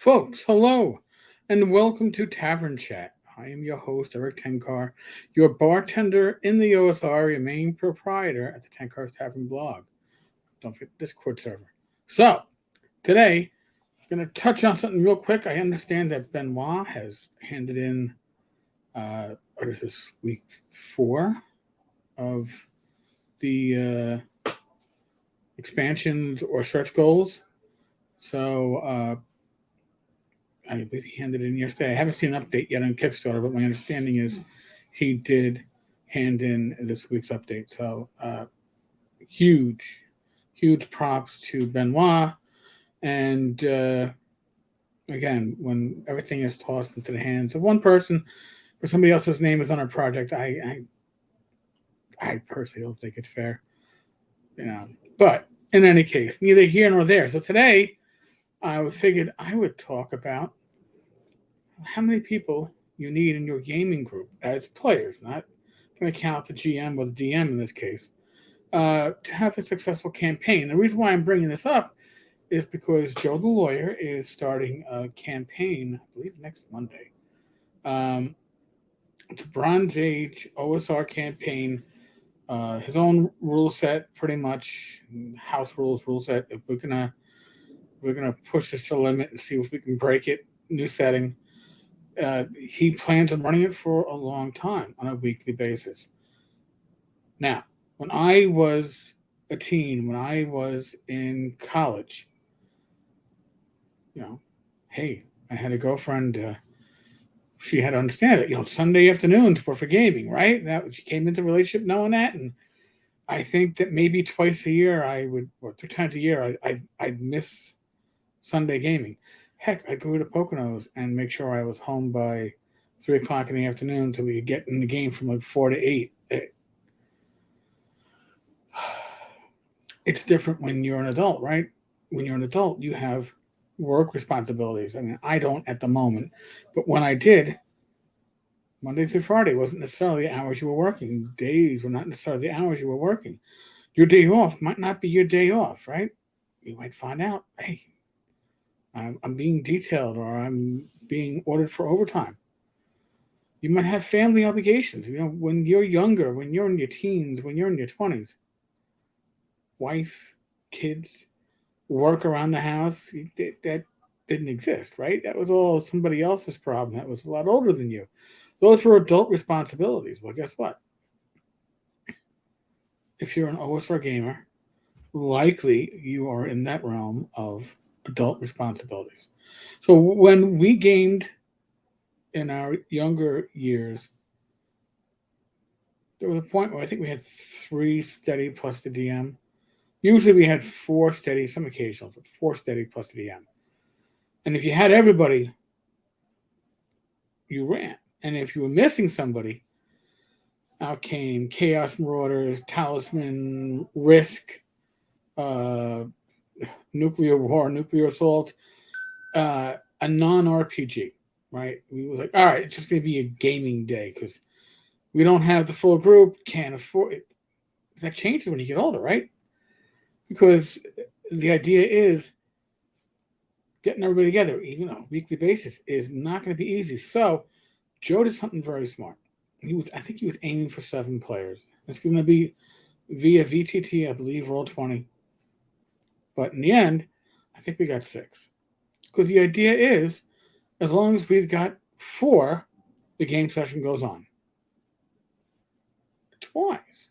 Folks, hello, and welcome to Tavern Chat. I am your host, Eric Tenkar, your bartender in the OSR, your main proprietor at the Tenkar's Tavern blog. Don't forget the Discord server. So, today, I'm going to touch on something real quick. I understand that Benoit has handed in, what is this, week 4 of the expansions or stretch goals. So, I believe he handed it in yesterday. I haven't seen an update yet on Kickstarter, but my understanding is he did hand in this week's update. So huge, huge props to Benoit. And again, when everything is tossed into the hands of one person, or somebody else's name is on a project, I personally don't think it's fair. But in any case, neither here nor there. So today, I figured I would talk about how many people you need in your gaming group as players, not going to count the GM or the DM in this case, to have a successful campaign. The reason why I'm bringing this up is because Joe the Lawyer is starting a campaign, I believe next Monday. It's a Bronze Age OSR campaign, his own rule set, pretty much house rules, rule set. If we're gonna push this to the limit and see if we can break it. New setting. He plans on running it for a long time on a weekly basis. Now, when I was a teen, when I was in college, hey, I had a girlfriend. She had to understand it. Sunday afternoons were for gaming, right? That she came into a relationship knowing that, and I think that maybe twice a year or 3 times a year, I'd miss Sunday gaming. Heck, I'd go to Poconos and make sure I was home by 3 o'clock in the afternoon so we could get in the game from like 4 to 8. It's different when you're an adult, right? When you're an adult, you have work responsibilities. I mean, I don't at the moment, but when I did, Monday through Friday wasn't necessarily the hours you were working. Days were not necessarily the hours you were working. Your day off might not be your day off, right? You might find out, hey, I'm being detailed or I'm being ordered for overtime. You might have family obligations. When you're younger, when you're in your teens, when you're in your 20s, wife, kids, work around the house, that didn't exist, right? That was all somebody else's problem that was a lot older than you. Those were adult responsibilities. Well, guess what? If you're an OSR gamer, likely you are in that realm of adult responsibilities. So when we gamed in our younger years, there was a point where I think we had 3 steady plus the DM. Usually we had 4 steady, some occasionals, but 4 steady plus the DM. And if you had everybody, you ran. And if you were missing somebody, out came Chaos Marauders, Talisman, Risk, Nuclear War, Nuclear Assault, a non-RPG, right? We were like, all right, it's just going to be a gaming day because we don't have the full group, can't afford it. That changes when you get older, right? Because the idea is getting everybody together, even on a weekly basis, is not going to be easy. So Joe did something very smart. I think he was aiming for 7 players. It's going to be via VTT, I believe, Roll20. But in the end, I think we got 6. Because the idea is, as long as we've got 4, the game session goes on. It's wise.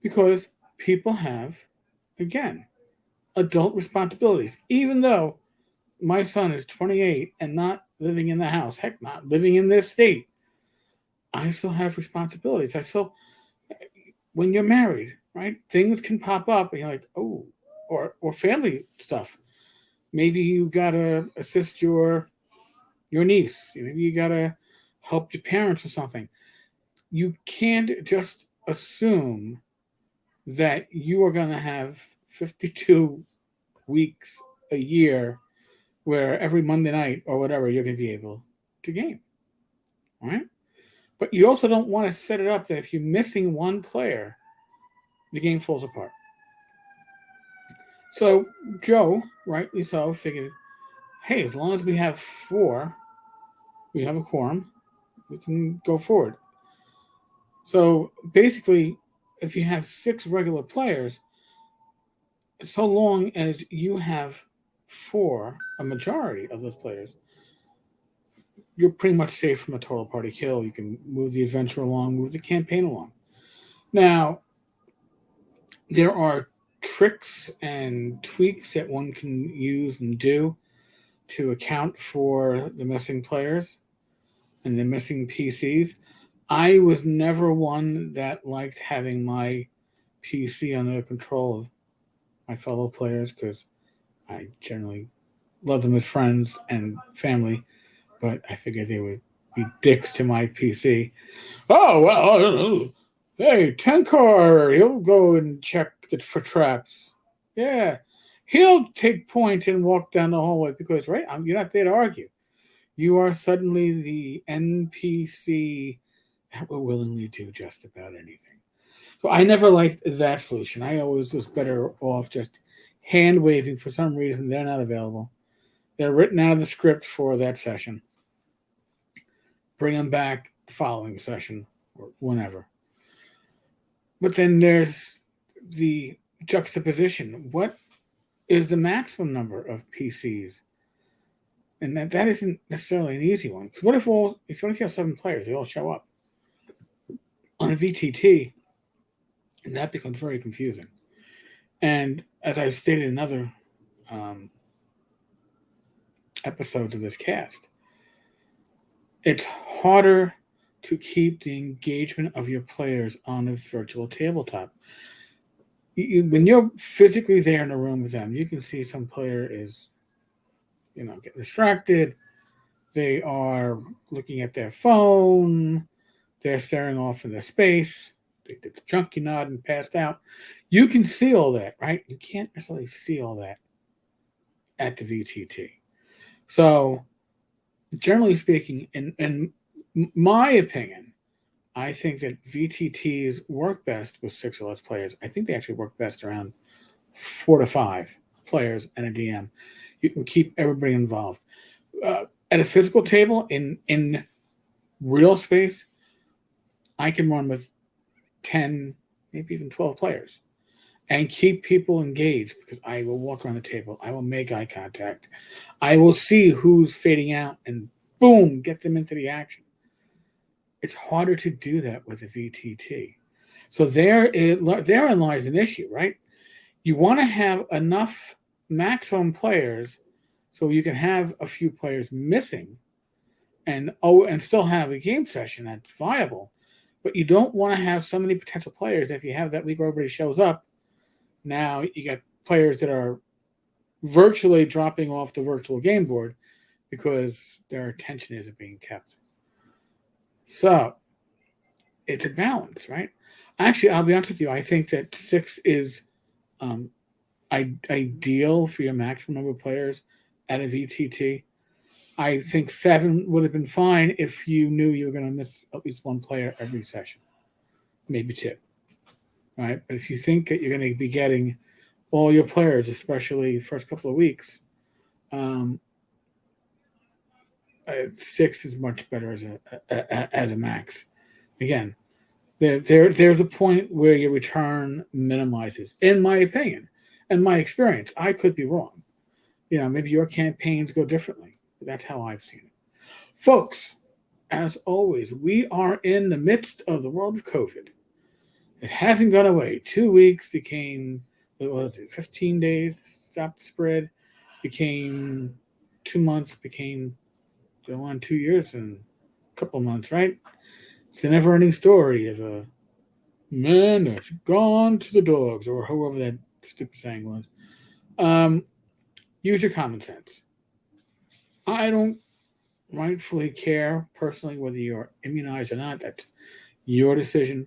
Because people have, again, adult responsibilities. Even though my son is 28 and not living in the house, heck, not living in this state, I still have responsibilities. When you're married, right, things can pop up and you're like, oh, or family stuff. Maybe you gotta assist your niece. Maybe you gotta help your parents with something. You can't just assume that you are gonna have 52 weeks a year where every Monday night or whatever you're gonna be able to game. All right? But you also don't want to set it up that if you're missing one player, the game falls apart. So Joe, rightly so, figured, hey, as long as we have 4, we have a quorum, we can go forward. So basically, if you have 6 regular players, so long as you have 4, a majority of those players, you're pretty much safe from a total party kill. You can move the adventure along, move the campaign along. Now, there are tricks and tweaks that one can use and do to account for the missing players and the missing PCs. I was never one that liked having my PC under the control of my fellow players because I generally love them as friends and family, but I figured they would be dicks to my PC. Oh, well, hey, Tenkar, he'll go and check for traps. Yeah, he'll take point and walk down the hallway because, right, you're not there to argue. You are suddenly the NPC that will willingly do just about anything. So I never liked that solution. I always was better off just hand waving. For some reason, they're not available. They're written out of the script for that session. Bring them back the following session or whenever. But then there's the juxtaposition. What is the maximum number of PCs? And that isn't necessarily an easy one. Because what if you have 7 players, they all show up on a VTT, and that becomes very confusing. And as I've stated in other episodes of this cast, it's harder to keep the engagement of your players on a virtual tabletop. When you're physically there in a room with them, you can see some player is, getting distracted. They are looking at their phone. They're staring off into space. They did the chunky nod and passed out. You can see all that, right? You can't necessarily see all that at the VTT. So, generally speaking, in my opinion, I think that VTTs work best with 6 or less players. I think they actually work best around 4 to 5 players and a DM. You can keep everybody involved. At a physical table in real space, I can run with 10, maybe even 12 players and keep people engaged because I will walk around the table. I will make eye contact. I will see who's fading out and boom, get them into the action. It's harder to do that with a VTT. So therein lies an issue, right? You want to have enough maximum players so you can have a few players missing and still have a game session that's viable. But you don't want to have so many potential players. If you have that week where everybody shows up, now you got players that are virtually dropping off the virtual game board because their attention isn't being kept. So it's a balance, right? Actually, I'll be honest with you. I think that 6 is ideal for your maximum number of players at a VTT. I think 7 would have been fine if you knew you were going to miss at least 1 player every session, maybe 2, right? But if you think that you're going to be getting all your players, especially the first couple of weeks, 6 is much better as a max. Again, there's a point where your return minimizes, in my opinion, and my experience. I could be wrong. Maybe your campaigns go differently. But that's how I've seen it. Folks, as always, we are in the midst of the world of COVID. It hasn't gone away. 2 weeks became, 15 days to stop the spread, became 2 months, became 2 years and a couple of months, right? It's the never-ending story of a man that's gone to the dogs, or however that stupid saying was. Use your common sense. I don't rightfully care personally whether you're immunized or not. That's your decision.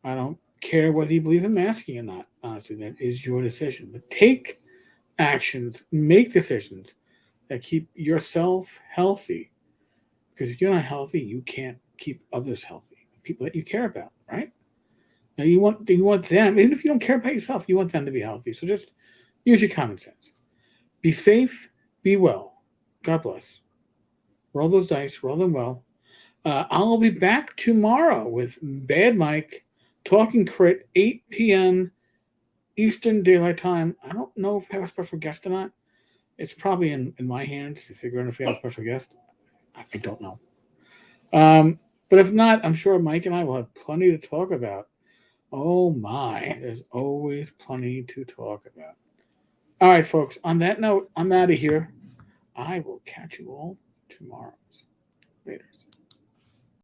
I don't care whether you believe in masking or not. Honestly, that is your decision. But take actions, make decisions that keep yourself healthy. Because if you're not healthy, you can't keep others healthy. People that you care about, right? Now you want them, even if you don't care about yourself, you want them to be healthy. So just use your common sense. Be safe, be well. God bless. Roll those dice, roll them well. I'll be back tomorrow with Bad Mike, Talking Crit, 8 p.m. Eastern Daylight Time. I don't know if I have a special guest or not. It's probably in my hands to figure out if we have a special guest. I don't know. But if not, I'm sure Mike and I will have plenty to talk about. Oh my, there's always plenty to talk about. All right, folks, on that note, I'm out of here. I will catch you all tomorrow. Later.